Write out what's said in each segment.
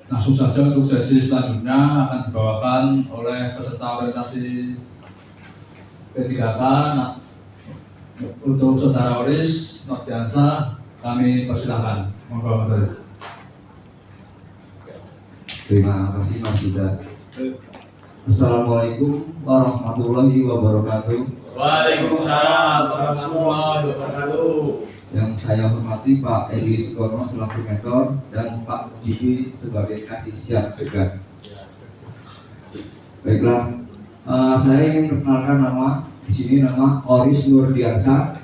Langsung saja untuk sesi selanjutnya akan dibawakan oleh peserta orientasi P3K. Untuk Saudara Oris Nordiansa, kami persilahkan. Monggo Mas Oris. Terima kasih Mas Yuda. Assalamualaikum warahmatullahi wabarakatuh. Waalaikumsalam warahmatullahi wabarakatuh. Yang saya hormati Pak Edi Sukorno selaku mentor dan Pak Didi sebagai kasih siap juga. Baiklah, saya ingin perkenalkan di sini nama Oris Nurdiansa,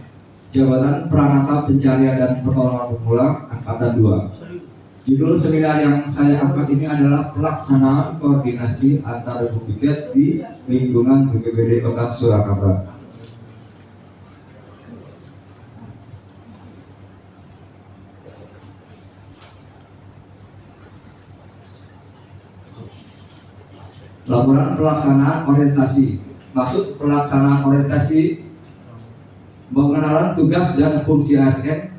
Jabatan Pranata Pencarian dan Pertolongan Pemula Angkatan 2. Judul seminar yang saya angkat ini adalah pelaksanaan koordinasi antar Republik di lingkungan BPBD Kota Surakarta. Laporan pelaksanaan orientasi. Maksud pelaksanaan orientasi: pengenalan tugas dan fungsi ASN.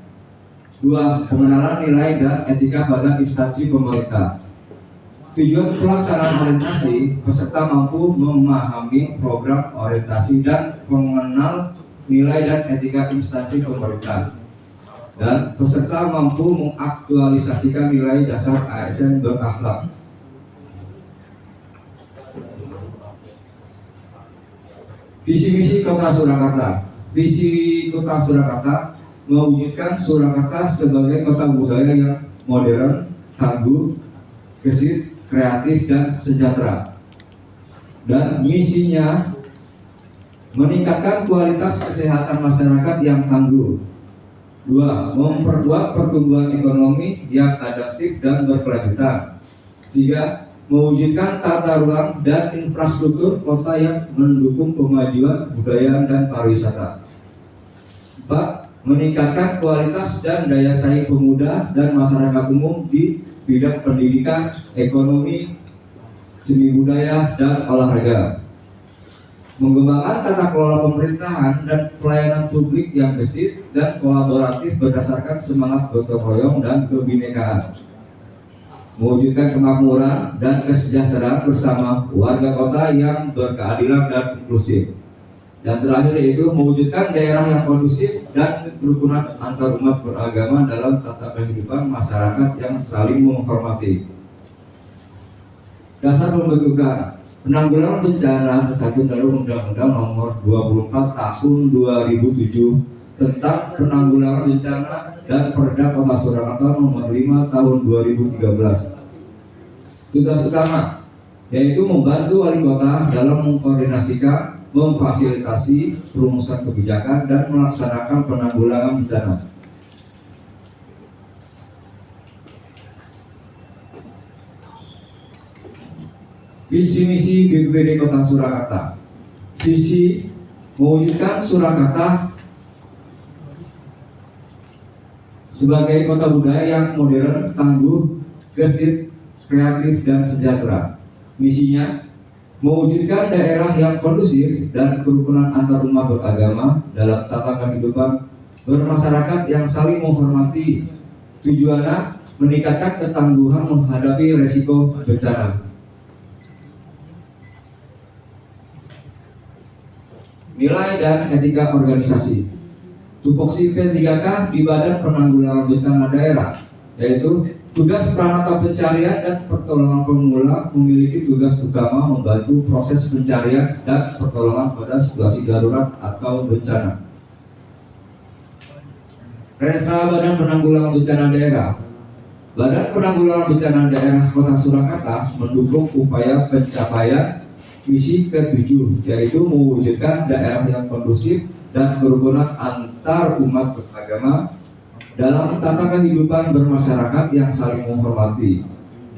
2. Pengenalan nilai dan etika pada instansi pemerintah. Tujuan pelaksanaan orientasi: peserta mampu memahami program orientasi dan mengenal nilai dan etika instansi pemerintah. Dan peserta mampu mengaktualisasikan nilai dasar ASN berakhlak. Visi misi Kota Surakarta. Visi Kota Surakarta mewujudkan Surakarta sebagai kota budaya yang modern, tangguh, gesit, kreatif, dan sejahtera. Dan misinya meningkatkan kualitas kesehatan masyarakat yang tangguh. 2. Memperkuat pertumbuhan ekonomi yang adaptif dan berkelanjutan. 3. Mewujudkan tata ruang dan infrastruktur kota yang mendukung kemajuan budaya dan pariwisata. 4. Meningkatkan kualitas dan daya saing pemuda dan masyarakat umum di bidang pendidikan, ekonomi, seni budaya, dan olahraga. Mengembangkan tata kelola pemerintahan dan pelayanan publik yang gesit dan kolaboratif berdasarkan semangat gotong royong dan kebinekaan. Mewujudkan kemakmuran dan kesejahteraan bersama warga kota yang berkeadilan dan inklusif. Yang terakhir yaitu mewujudkan daerah yang kondusif dan kerukunan antar umat beragama dalam tata kehidupan masyarakat yang saling menghormati. Dasar pembentukan penanggulangan bencana tercantum dalam Undang-Undang Nomor 24 Tahun 2007 tentang penanggulangan bencana dan Perda Kota Surakarta Nomor 5 Tahun 2013. Tugas utama yaitu membantu wali kota dalam mengkoordinasikan, memfasilitasi perumusan kebijakan dan melaksanakan penanggulangan bencana. Visi misi BPBD Kota Surakarta. Visi mewujudkan Surakarta sebagai kota budaya yang modern, tangguh, gesit, kreatif, dan sejahtera. Misinya mewujudkan daerah yang kondusif dan kerukunan antar umat beragama dalam tata kehidupan bermasyarakat yang saling menghormati. Tujuannya meningkatkan ketangguhan menghadapi resiko bencana. Nilai dan etika organisasi. Tupoksi P3K di Badan Penanggulangan Bencana Daerah, yaitu tugas Pranata Pencarian dan Pertolongan Pemula memiliki tugas utama membantu proses pencarian dan pertolongan pada situasi darurat atau bencana. Renstra Badan Penanggulangan Bencana Daerah. Badan Penanggulangan Bencana Daerah Kota Surakarta mendukung upaya pencapaian misi ke-7, yaitu mewujudkan daerah yang kondusif dan kerukunan antar umat beragama dalam tata kehidupan bermasyarakat yang saling menghormati.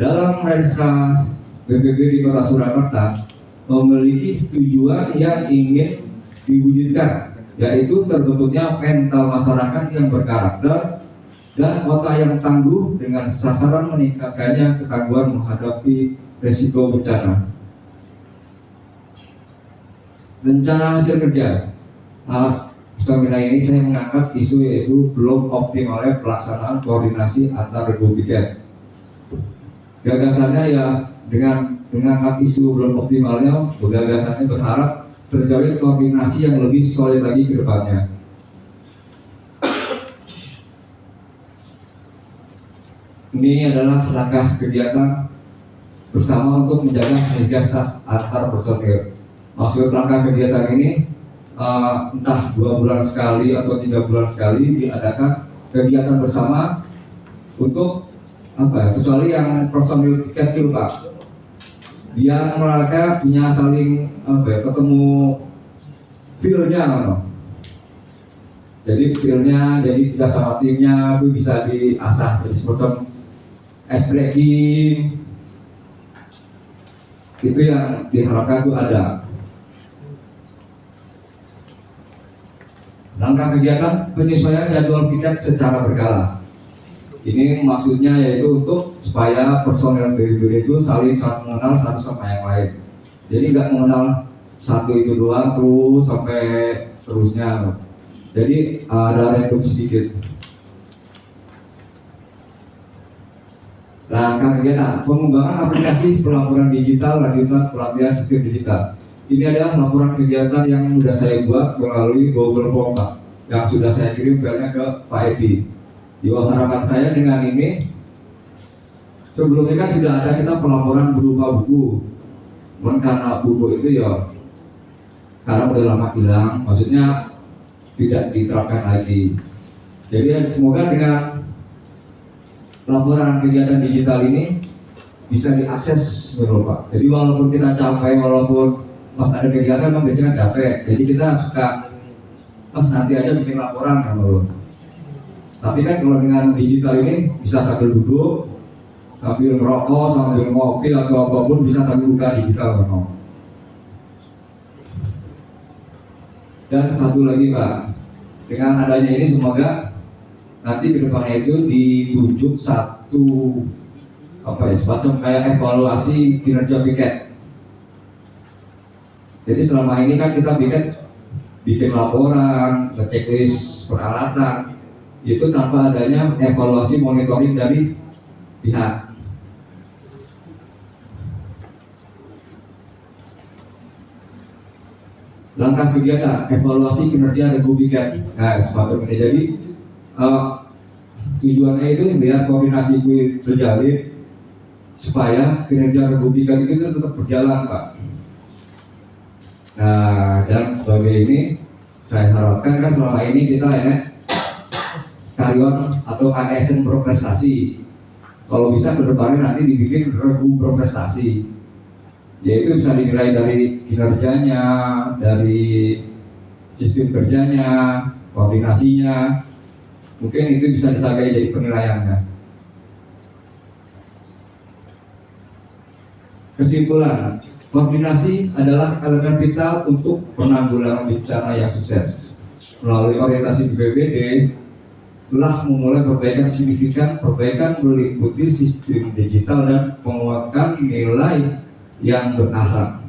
Dalam Renstra BPBD di Kota Surakarta memiliki tujuan yang ingin diwujudkan, yaitu terbentuknya mental masyarakat yang berkarakter dan kota yang tangguh dengan sasaran meningkatkannya ketangguhan menghadapi risiko bencana. Rencana hasil kerja. Seminar ini saya mengangkat isu yaitu belum optimalnya pelaksanaan koordinasi antar Republik. Gagasannya ya dengan mengangkat isu belum optimalnya, gagasannya berharap terjalin koordinasi yang lebih solid lagi ke depannya. Ini adalah langkah kegiatan bersama untuk menjaga sinergitas antar personil. Maksud langkah kegiatan ini entah 2 bulan sekali atau 3 bulan sekali diadakan kegiatan bersama untuk apa ya, kecuali yang personil piket itu Pak, biar mereka punya saling apa ya, ketemu feel-nya jadi feel-nya, jadi kita sama timnya itu bisa diasah jadi semacam ice breaking, itu yang diharapkan itu ada. Langkah kegiatan penyesuaian jadwal piket secara berkala. Ini maksudnya yaitu untuk supaya personel BPBD itu saling mengenal satu sama yang lain. Jadi nggak mengenal satu itu doang terus sampai seterusnya. Jadi ada random sedikit. Langkah kegiatan pengembangan aplikasi pelaporan digital lanjutan pelatihan sistem digital. Ini adalah laporan kegiatan yang sudah saya buat melalui Google Form Pak, yang sudah saya kirim filenya ke Pak Edi. Harapan saya dengan ini, sebelumnya kan sudah ada kita pelaporan berupa buku, karena buku itu ya karena udah lama hilang, maksudnya tidak diterapkan lagi. Jadi semoga dengan laporan kegiatan digital ini bisa diakses betul Pak. Jadi walaupun kita capek, walaupun pas ada kegiatan memang biasanya capek, jadi kita suka nanti aja bikin laporan kan loh. Tapi kan kalau dengan digital ini bisa sambil duduk, sambil merokok, sambil ngopi atau apapun bisa sambil buka digital kan. Dan satu lagi Pak, dengan adanya ini semoga nanti kedepannya itu ditunjuk satu apa ya, semacam kayak evaluasi kinerja piket. Jadi selama ini kan kita bikin laporan, checklist peralatan, itu tanpa adanya evaluasi monitoring dari pihak. Langkah kegiatan evaluasi kinerja regu piket. Nah, semacam ini. Jadi tujuannya itu biar koordinasi itu terjalin supaya kinerja regu piket itu tetap berjalan Pak. Nah, dan sebagai ini saya harapkan kan selama ini kita karyawan atau ASN berprestasi. Kalau bisa kedepannya nanti dibikin regu berprestasi, yaitu bisa dinilai dari kinerjanya, dari sistem kerjanya, koordinasinya. Mungkin itu bisa disagai jadi penilaiannya. Kesimpulan, koordinasi adalah elemen vital untuk penanggulangan bencana yang sukses. Melalui orientasi BPBD telah memulai perbaikan signifikan, perbaikan meliputi sistem digital dan penguatan nilai yang berakhlak.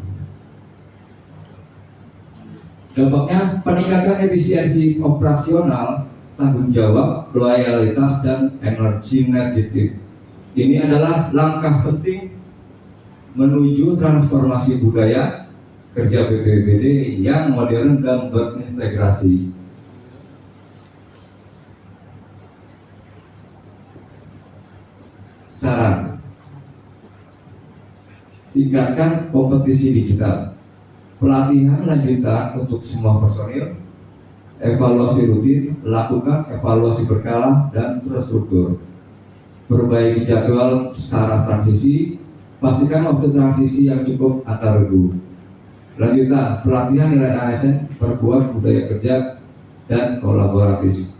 Dampaknya peningkatan efisiensi operasional, tanggung jawab, loyalitas, dan energi sinergetik. Ini adalah langkah penting menuju transformasi budaya kerja BPBD yang modern dan berintegrasi. Saran: tingkatkan kompetisi digital, pelatihan lanjutan untuk semua personil, evaluasi rutin, lakukan evaluasi berkala dan terstruktur, perbaiki jadwal secara transisi, pastikan waktu transisi yang cukup antar regu. Lanjutan, pelatihan nilai ASN, perkuat budaya kerja dan kolaboratif.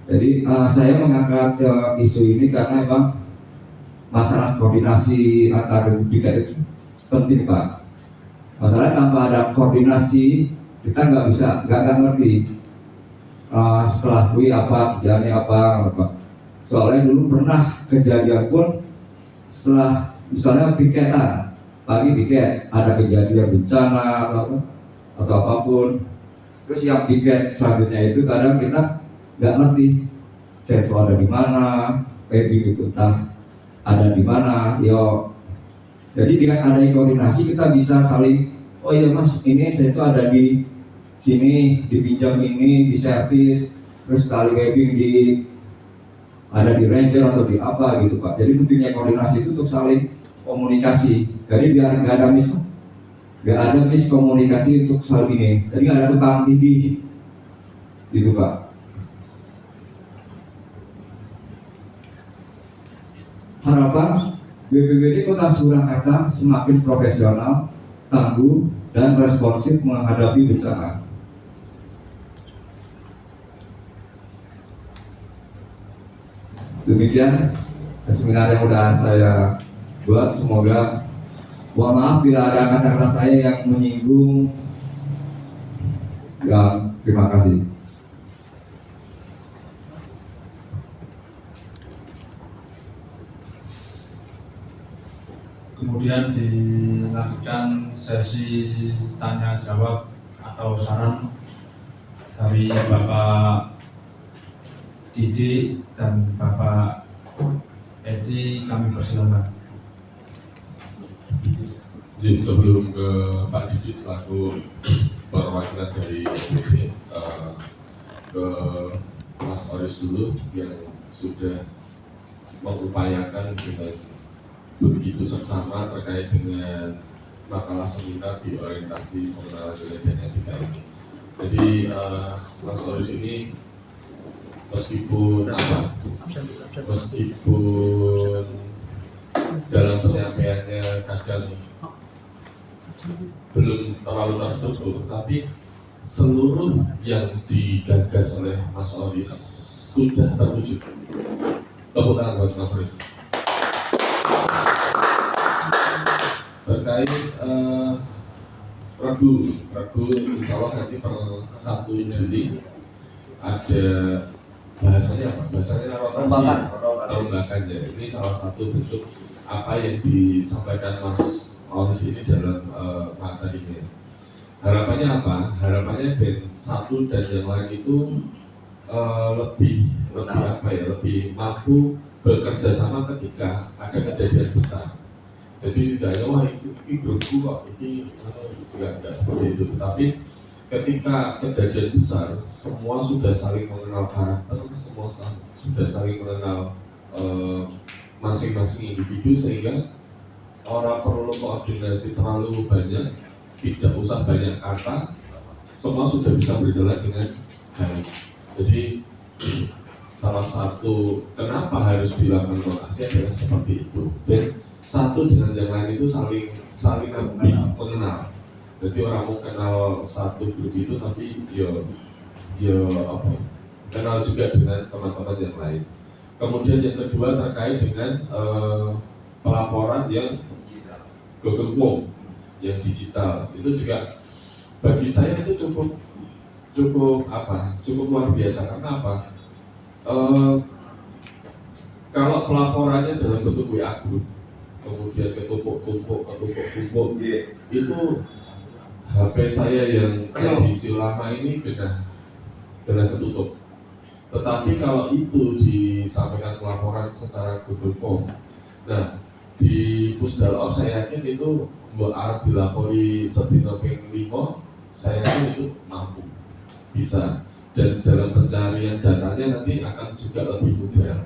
Jadi saya mengangkat isu ini karena memang masalah koordinasi antar regu piket itu penting Pak. Masalahnya tanpa ada koordinasi kita nggak ngerti setelah kui apa kerjaannya apa. Soalnya dulu pernah kejadian pun setelah misalnya piketan pagi piket ada kejadian bencana atau apapun, terus yang piket selanjutnya itu kadang kita nggak ngerti sensor ada di mana, PB itu entah ada di mana, yo. Jadi dengan adanya koordinasi kita bisa saling, oh iya mas, ini saya itu ada di sini, dipinjam ini, di servis, terus tali webbing ada di ranger atau di apa gitu Pak. Jadi pentingnya koordinasi itu untuk saling komunikasi. Jadi biar nggak ada miskomunikasi untuk hal ini. Jadi nggak ada tumpang tindih, gitu Pak. Harapan BPBD Kota Surakarta semakin profesional, tangguh, dan responsif menghadapi bencana. Demikian seminar yang sudah saya buat. Semoga, mohon maaf bila ada kata-kata saya yang menyinggung. Dan terima kasih. Kemudian dilanjutkan sesi tanya jawab atau saran dari Bapak Didi dan Bapak Edi, kami persilakan. Jadi sebelum ke Pak Didi selaku perwakilan dari BPD, ke Mas Oris dulu yang sudah mengupayakan dengan begitu seksama terkait dengan makalah seminar di orientasi pengenalan nilai dan etika ini. Jadi Mas Oris ini meskipun dalam penyampaiannya kadang belum terlalu terstruktur, tapi seluruh yang digagas oleh Mas Oris sudah terwujud. Tepuk tangan buat Mas Oris. Terkait Regu insya Allah nanti per 1 Juli ada bahasanya apa? Bahasanya rotasi, perombakan ya. Ini salah satu bentuk apa yang disampaikan Mas Oris ini dalam materinya. Harapannya apa? Harapannya band 1 dan yang lain itu lebih mampu bekerja sama ketika ada kejadian besar. Jadi tidak hanya wah ini grupku kok, ini enggak seperti itu. Tetapi ketika kejadian besar, semua sudah saling mengenal karakter, semua sudah saling mengenal masing-masing individu, sehingga orang perlu koordinasi terlalu banyak, tidak usah banyak kata, semua sudah bisa berjalan dengan baik. Jadi salah satu kenapa harus dilakukan rotasi adalah seperti itu. Dan satu dengan yang lain itu saling lebih mengenal. Jadi orang mau kenal satu grup itu, tapi kenal juga dengan teman-teman yang lain. Kemudian yang kedua terkait dengan pelaporan yang Google Form, yang digital, itu juga bagi saya itu cukup luar biasa. Karena apa? Kalau pelaporannya dalam bentuk WA group, kemudian ketumpuk-tumpuk, itu HP saya yang edisi lama ini kena ketutup. Tetapi kalau itu disampaikan pelaporan secara Google Form, nah di Pusdalop saya yakin itu harus dilapori sedina ping 5, saya yakin itu mampu, bisa. Dan dalam pencarian datanya nanti akan juga lebih mudah.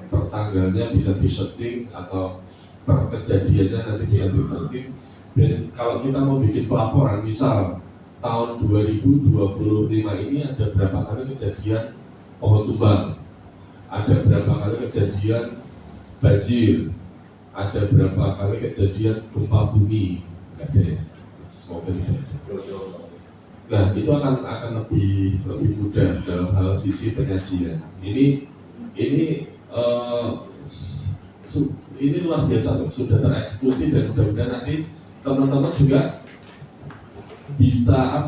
Per tanggalnya bisa di-searching atau per kejadiannya nanti bisa di-searching. Dan kalau kita mau bikin pelaporan, misal tahun 2025 ini ada berapa kali kejadian pohon tumbang, ada berapa kali kejadian banjir, ada berapa kali kejadian gempa bumi, nggak ada ya? Semoga tidak ada. Nah itu akan lebih mudah dalam hal sisi penyajian. Ini luar biasa loh, sudah tereksekusi, dan mudah-mudahan nanti teman-teman juga bisa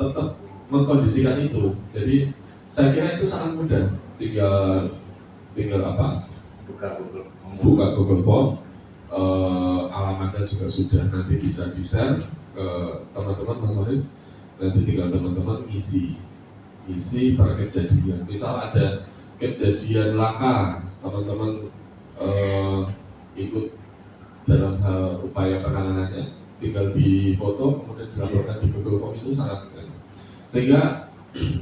tetap mengkondisikan itu. Jadi saya kira itu sangat mudah, tinggal buka Google Form, alamatnya juga sudah nanti bisa di-share ke teman-teman Mas Oris, nanti tinggal teman-teman isi per kejadian. Misal ada kejadian laka, teman-teman ikut dalam hal upaya penanganannya, tinggal di foto kemudian dilaporkan di Google Form itu sangat sehingga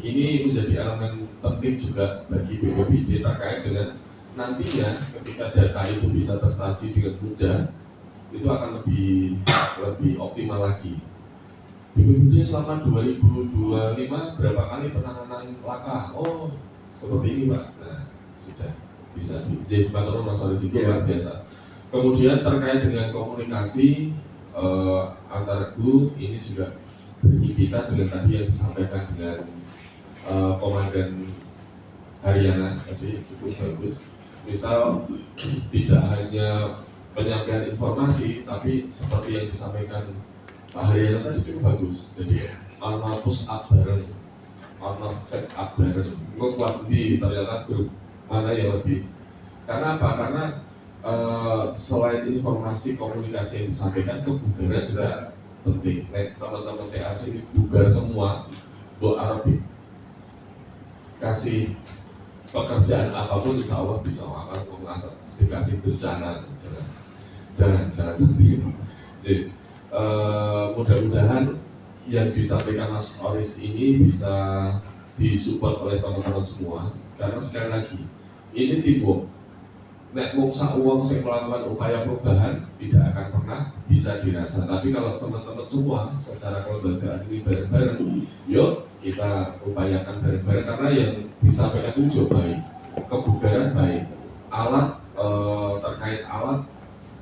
ini menjadi elemen penting juga bagi BPBD terkait dengan nantinya ketika data itu bisa tersaji dengan mudah, itu akan lebih optimal lagi. BPBD selama 2025 berapa kali penanganan laka? Oh, seperti ini Pak. Nah, sudah bisa di Patrono masalah itu luar biasa. Kemudian terkait dengan komunikasi antar guru ini juga berhimpitan dengan tadi yang disampaikan dengan Komandan Haryana tadi cukup bagus. Misal tidak hanya penyampaian informasi, tapi seperti yang disampaikan Pak Haryana tadi cukup bagus. Jadi alma push up bareng, alma set up bareng. Kuat di ternyata grup mana yang lebih. Karena apa? Karena selain informasi komunikasi yang disampaikan, kebugaran juga penting. Teman-teman TAC ini bugar semua, Bu Arabi kasih pekerjaan apapun insya Allah bisa akan mengasah dikasih bencana jangan sendiri. Jadi mudah-mudahan yang disampaikan Mas Oris ini bisa disupport oleh teman-teman semua karena sekali lagi ini teamwork. Nek wong sak wong sing melakukan upaya perubahan tidak akan pernah bisa dirasa. Tapi kalau teman-teman semua secara kelembagaan ini bareng-bareng, yuk kita upayakan bareng-bareng karena yang disampaikan itu juga baik, kebugaran baik, alat terkait alat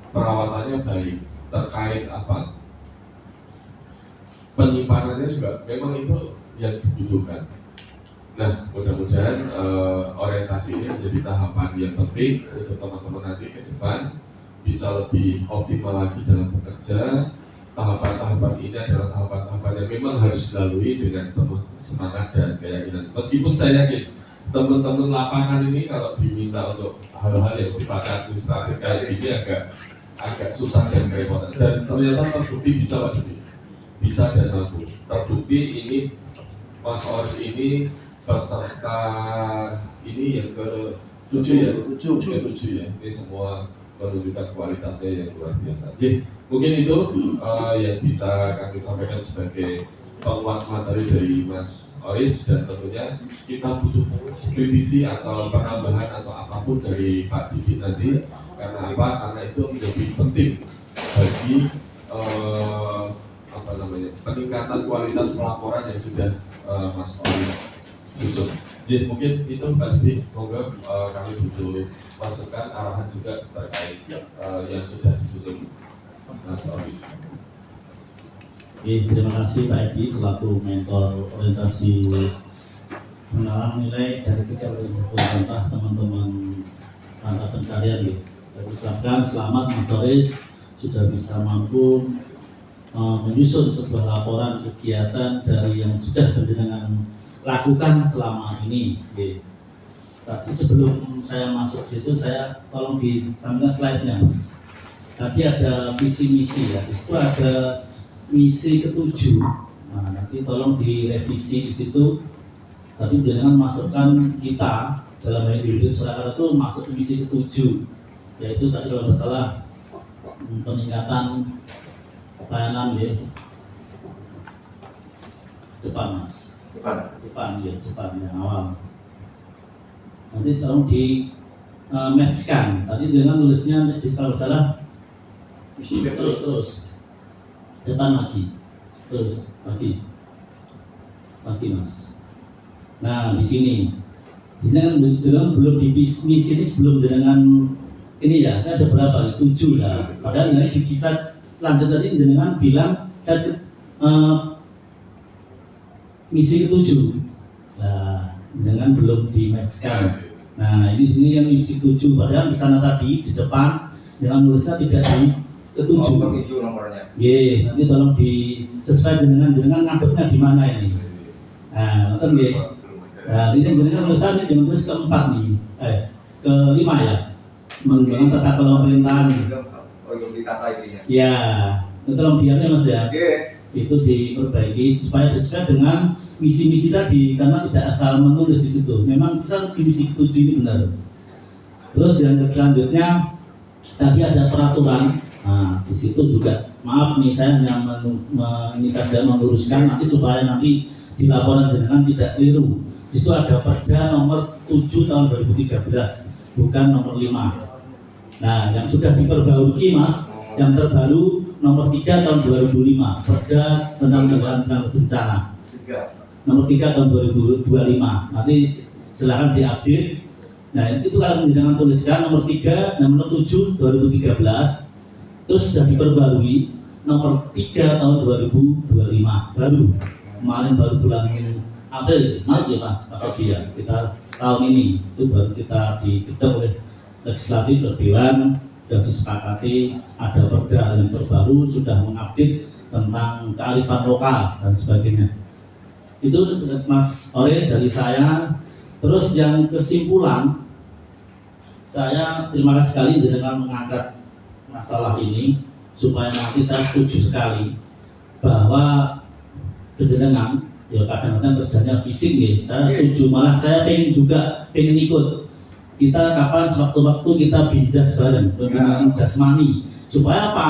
perawatannya baik, terkait apa penyimpanannya juga memang itu yang dibutuhkan. Nah, mudah-mudahan orientasi ini menjadi tahapan yang penting untuk teman-teman nanti ke depan bisa lebih optimal lagi dalam bekerja. Tahapan-tahapan ini adalah tahapan-tahapan yang memang harus dilalui dengan penuh semangat dan keyakinan. Meskipun saya yakin teman-teman lapangan ini kalau diminta untuk hal-hal yang sifatnya administratif kayak ini agak susah dan kerepotan. Dan ternyata terbukti bisa Pak Judi, bisa dan mampu. Terbukti ini Mas Oris ini peserta ini yang ke-7 ya? Ke-7 ya. Ini semua menunjukkan kualitasnya yang luar biasa. Jadi mungkin itu yang bisa kami sampaikan sebagai penguat materi dari Mas Oris dan tentunya kita butuh kritisi atau penambahan atau apapun dari Pak Didi nanti karena apa? Karena itu menjadi penting bagi peningkatan kualitas pelaporan yang sudah Mas Oris susun. Jadi mungkin itu Pak Didi, semoga kami butuh masukan arahan juga terkait yang sudah disusun Mas Oris. Oke, terima kasih Pak Edi selaku mentor orientasi pengenalan nilai dari 3 prinsip pemerintah teman-teman rangka pencarian ya. Saya ucapkan selamat Mas Oris sudah bisa mampu menyusun sebuah laporan kegiatan dari yang sudah berjalan lakukan selama ini. Tadi sebelum saya masuk situ saya tolong ditampilkan slide-nya Mas. Tadi ada visi misi ya, di situ ada misi ke-7. Nah, nanti tolong direvisi di situ. Tadi dengan masukkan kita dalam hal ini Surakarta itu masuk ke misi ke-7, yaitu tadi kalau masalah peningkatan pelayanan ya. Depan Mas. Depan yang awal. Nanti tolong di matchkan. Tadi dengan nulisnya di kalau salah terus depan lagi, terus lagi Mas. Nah di sini kan belum di misi ini belum dengan ini ya, ada berapa? 7 lah. Padahal dari di kisah selanjutnya tadi dengan bilang misi ke-7. Nah, dengan belum di-matchkan. Nah, ini yang misi 7 padahal di sana tadi di depan dengan nulisnya tidak di ke-7. Ke-7 nomornya. Ye, nanti tolong disesuaikan dengan ngadepnya di mana ini. Nah, nonton nggih. Nah, ini dengan nulisan ini dengan tulis ke-4 nih. Ke-5 ya. Menggunakan tata kelola pemerintahan. Oh, itu ditata ininya. Ya, itu tolong diarnya Mas ya. Oke. Itu diperbaiki supaya sesuai dengan misi-misi tadi karena tidak asal menulis di situ. Memang kita di misi ke-7 ini benar. Terus yang selanjutnya tadi ada peraturan. Nah, di situ juga maaf nih saya hanya ini saja meluruskan nanti supaya nanti di laporan jenengan tidak keliru. Di situ ada Perda nomor 7 tahun 2013, bukan nomor 5. Nah, yang sudah diperbarui Mas, yang terbaru nomor 3 tahun 2005, Perda tentang penanggulangan bencana. Nomor 3 tahun 2025. Nanti silahkan diupdate. Nah, itu kalau jangan tuliskan nomor 3 dan nomor 7 2013. Terus sudah diperbarui nomor 3 tahun 2025 baru. Kemarin baru bulan April, Maret ya Mas Edi ya. Kita tahun ini itu baru kita diketok oleh legislatif oleh Dewan, sudah disepakati ada perda yang terbaru, sudah mengupdate tentang kearifan lokal dan sebagainya. Itu Mas Ores dari saya. Terus yang kesimpulan, saya terima kasih sekali dengan mengangkat masalah ini supaya nanti saya setuju sekali bahwa kejenengan ya kadang-kadang kerjanya fisik ya, saya setuju, malah saya pengen ikut. Kita kapan sewaktu-waktu kita binjas bareng, pembinaan jasmani, supaya apa?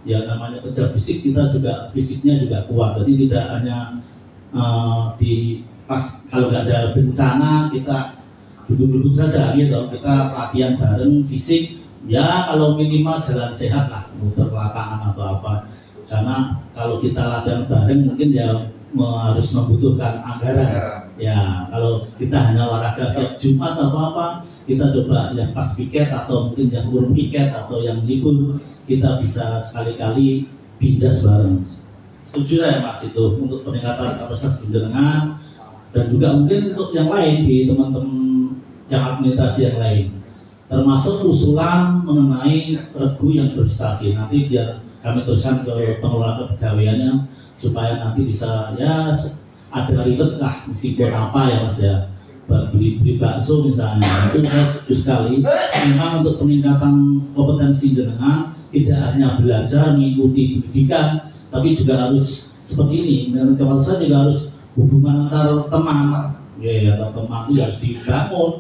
Ya namanya kerja fisik, kita juga fisiknya juga kuat. Jadi tidak hanya di pas kalau nggak ada bencana kita duduk-duduk saja, gitu. Kita latihan bareng fisik, ya kalau minimal jalan sehat lah, muter lapangan atau apa. Karena kalau kita latihan bareng mungkin ya harus membutuhkan anggaran. Ya kalau kita hanya olahraga tiap Jumat atau apa, kita coba yang pas piket atau mungkin yang turun piket atau yang libur, kita bisa sekali-kali binjas bareng. Setuju saya Mas itu untuk peningkatan kapasitas penjenengan dan juga mungkin untuk yang lain di teman-teman yang administrasi yang lain, termasuk usulan mengenai regu yang berprestasi. Nanti biar kami teruskan ke pengelola kepegawaiannya supaya nanti bisa ya ada ribet lah meskipun apa ya Mas ya, beli bakso misalnya, itu saya setuju sekali. Memang untuk peningkatan kompetensi jenengan tidak hanya belajar mengikuti pendidikan, tapi juga harus seperti ini. Dan kepala saya juga harus hubungan antar teman, ya antar teman itu harus dibangun.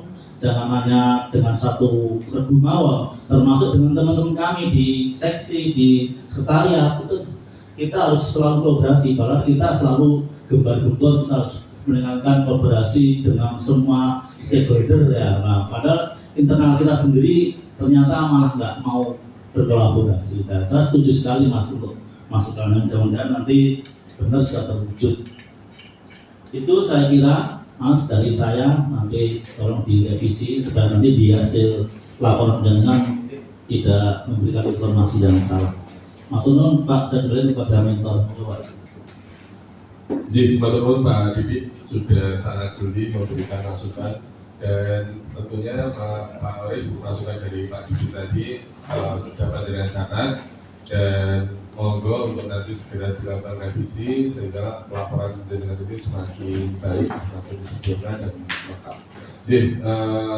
Jangan hanya dengan satu regu mawar, termasuk dengan teman-teman kami di seksi, di sekretariat, itu kita harus selalu kolaborasi. Padahal kita selalu gembar-gembor, kita harus meningkatkan kolaborasi dengan semua stakeholder ya. Nah, padahal internal kita sendiri ternyata malah nggak mau berkolaborasi. Nah, saya setuju sekali Mas untuk masukan, mudah-mudahan nanti benar bisa terwujud. Itu saya kira Mas dari saya, nanti tolong direvisi supaya nanti di hasil laporan pendanaan tidak memberikan informasi yang salah. Matur Pak, saya berikan kepada mentor. Jadi matur Pak Didik sudah sangat jeli memberikan masukan, dan tentunya Pak Oris masukan dari Pak Didik tadi sudah dengan catat, dan monggo untuk nanti segera dilakukan revisi sehingga laporan dengan ini semakin baik, semakin sempurna dan lengkap. Jadi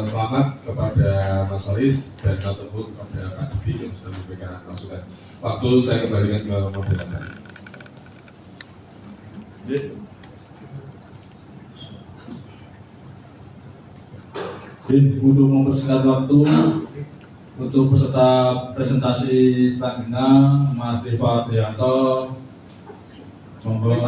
selamat kepada Mas Oris dan ataupun kepada Pak Didik yang sudah memberikan masukan. Waktu saya kembalikan ke moderator. Untuk mempersingkat waktu, untuk peserta presentasi selanjutnya Mas Rifa Trianto, monggo.